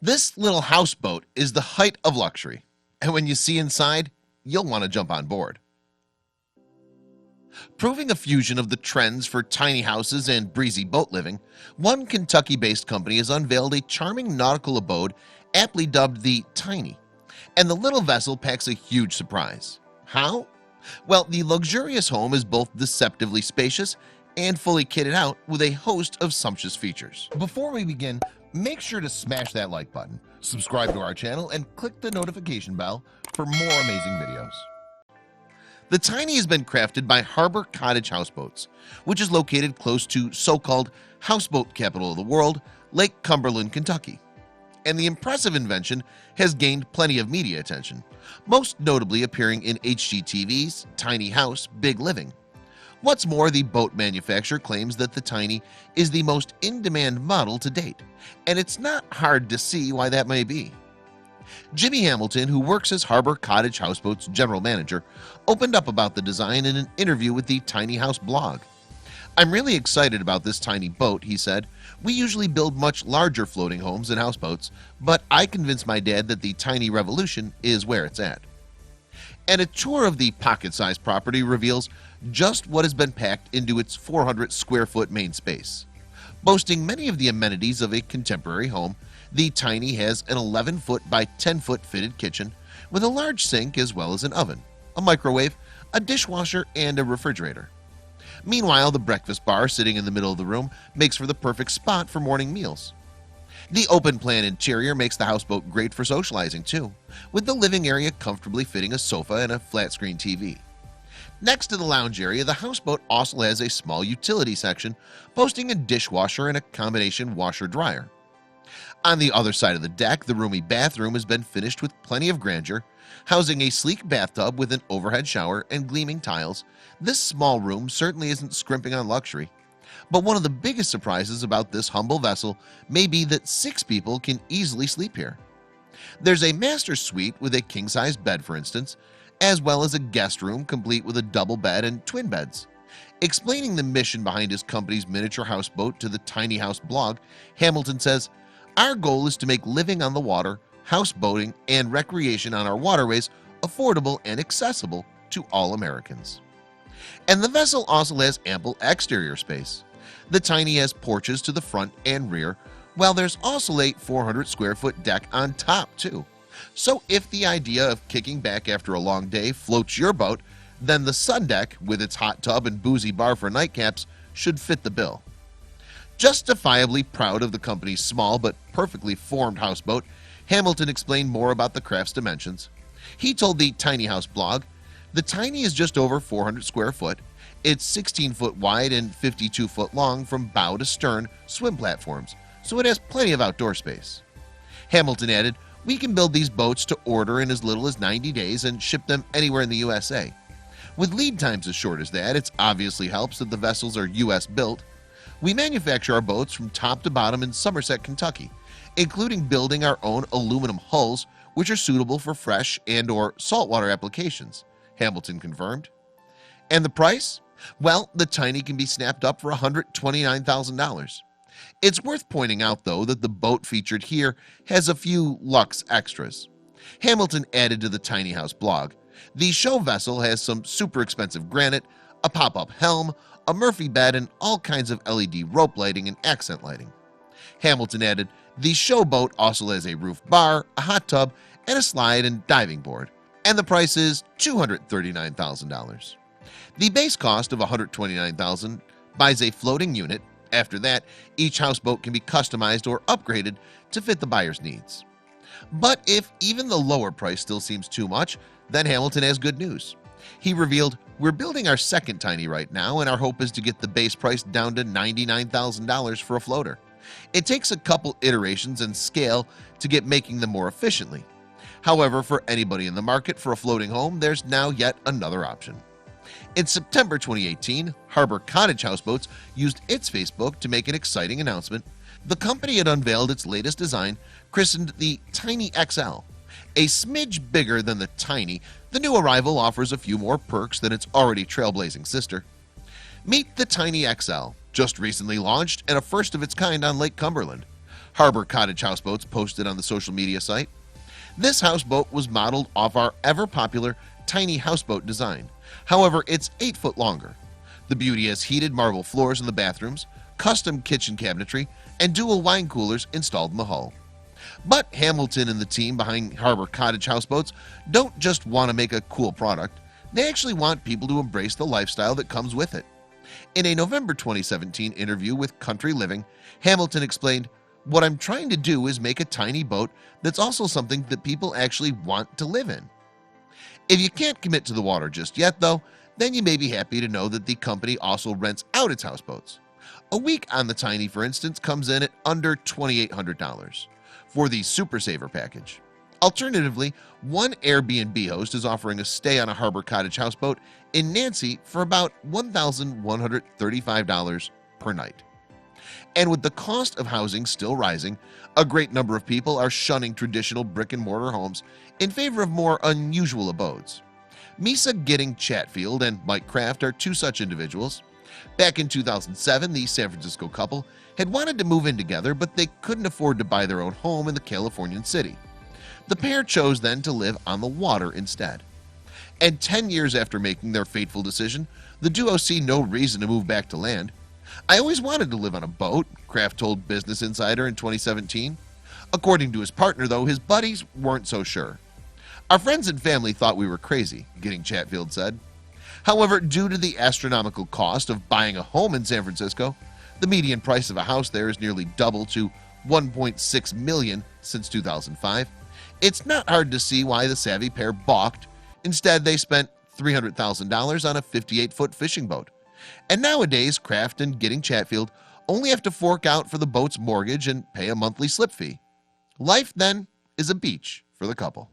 This little houseboat is the height of luxury, and when you see inside, you'll want to jump on board. Proving a fusion of the trends for tiny houses and breezy boat living, one Kentucky-based company has unveiled a charming nautical abode aptly dubbed the Tiny, and the little vessel packs a huge surprise. How? Well, the luxurious home is both deceptively spacious and fully kitted out with a host of sumptuous features. Before we begin, make sure to smash that like button, subscribe to our channel, and click the notification bell for more amazing videos. The Tiny has been crafted by Harbor Cottage Houseboats, which is located close to so-called houseboat capital of the world, Lake Cumberland, Kentucky. And the impressive invention has gained plenty of media attention, most notably appearing in HGTV's Tiny House, Big Living. What's more, the boat manufacturer claims that the Tiny is the most in-demand model to date, and it's not hard to see why that may be. Jimmy Hamilton, who works as Harbor Cottage Houseboats general manager, opened up about the design in an interview with the Tiny House blog. "I'm really excited about this tiny boat," he said. "We usually build much larger floating homes and houseboats, but I convinced my dad that the Tiny revolution is where it's at." And a tour of the pocket-sized property reveals just what has been packed into its 400 square foot main space. Boasting many of the amenities of a contemporary home, the Tiny has an 11-foot by 10-foot fitted kitchen with a large sink as well as an oven, a microwave, a dishwasher, and a refrigerator. Meanwhile, the breakfast bar sitting in the middle of the room makes for the perfect spot for morning meals. The open-plan interior makes the houseboat great for socializing too, with the living area comfortably fitting a sofa and a flat-screen TV. Next to the lounge area, the houseboat also has a small utility section, boasting a dishwasher and a combination washer-dryer. On the other side of the deck, the roomy bathroom has been finished with plenty of grandeur, housing a sleek bathtub with an overhead shower and gleaming tiles. This small room certainly isn't scrimping on luxury. But one of the biggest surprises about this humble vessel may be that 6 people can easily sleep here. There's a master suite with a king-size bed, for instance, as well as a guest room complete with a double bed and twin beds. Explaining the mission behind his company's miniature houseboat to the Tiny House blog, Hamilton says, "Our goal is to make living on the water, houseboating, and recreation on our waterways affordable and accessible to all Americans." And the vessel also has ample exterior space. The Tiny has porches to the front and rear, while there's also a 400 square foot deck on top too. So if the idea of kicking back after a long day floats your boat, then the sun deck with its hot tub and boozy bar for nightcaps should fit the bill. Justifiably proud of the company's small but perfectly formed houseboat, Hamilton explained more about the craft's dimensions. He told the Tiny House blog, "The Tiny is just over 400 square foot. It's 16 foot wide and 52 foot long from bow to stern swim platforms, so it has plenty of outdoor space." Hamilton added, "We can build these boats to order in as little as 90 days and ship them anywhere in the USA. With lead times as short as that, it obviously helps that the vessels are US built. We manufacture our boats from top to bottom in Somerset, Kentucky, including building our own aluminum hulls, which are suitable for fresh and/or saltwater applications," Hamilton confirmed. And the price? Well, the Tiny can be snapped up for $129,000. It's worth pointing out, though, that the boat featured here has a few luxe extras. Hamilton added to the Tiny House blog, "The show vessel has some super expensive granite, a pop-up helm, a Murphy bed, and all kinds of LED rope lighting and accent lighting." Hamilton added, "The show boat also has a roof bar, a hot tub, and a slide and diving board, and the price is $239,000. The base cost of $129,000 buys a floating unit. After that, each houseboat can be customized or upgraded to fit the buyer's needs." But if even the lower price still seems too much, then Hamilton has good news. He revealed, "We're building our second Tiny right now, and our hope is to get the base price down to $99,000 for a floater. It takes a couple iterations and scale to get making them more efficiently. However, for anybody in the market for a floating home, there's now yet another option." In September 2018, Harbor Cottage Houseboats used its Facebook to make an exciting announcement. The company had unveiled its latest design, christened the Tiny XL. A smidge bigger than the Tiny, the new arrival offers a few more perks than its already trailblazing sister. Meet the Tiny XL, just recently launched and a first of its kind on Lake Cumberland. Harbor Cottage houseboats posted on the social media site. This houseboat was modeled off our ever-popular tiny houseboat design. However, it's 8 foot longer. The beauty has heated marble floors in the bathrooms, custom kitchen cabinetry, and dual wine coolers installed in the hull. But Hamilton and the team behind Harbor Cottage houseboats don't just want to make a cool product. They actually want people to embrace the lifestyle that comes with it. In a November 2017 interview with Country Living, Hamilton explained, "What I'm trying to do is make a tiny boat that's also something that people actually want to live in." If you can't commit to the water just yet though, then you may be happy to know that the company also rents out its houseboats. A week on the Tiny, for instance, comes in at under $2,800 for the Super Saver package. Alternatively, one Airbnb host is offering a stay on a Harbor Cottage houseboat in Nancy for about $1,135 per night. And with the cost of housing still rising, a great number of people are shunning traditional brick-and-mortar homes in favor of more unusual abodes. Misa Gidding Chatfield and Mike Kraft are two such individuals. Back in 2007, the San Francisco couple had wanted to move in together, but they couldn't afford to buy their own home in the Californian city. The pair chose then to live on the water instead. And 10 years after making their fateful decision, the duo see no reason to move back to land. "I always wanted to live on a boat," Kraft told Business Insider in 2017. According to his partner, though, his buddies weren't so sure. "Our friends and family thought we were crazy," Gidding Chatfield said. However, due to the astronomical cost of buying a home in San Francisco, the median price of a house there is nearly double to $1.6 million since 2005. It's not hard to see why the savvy pair balked. Instead, they spent $300,000 on a 58-foot fishing boat. And nowadays, Kraft and Gidding Chatfield only have to fork out for the boat's mortgage and pay a monthly slip fee. Life then is a beach for the couple.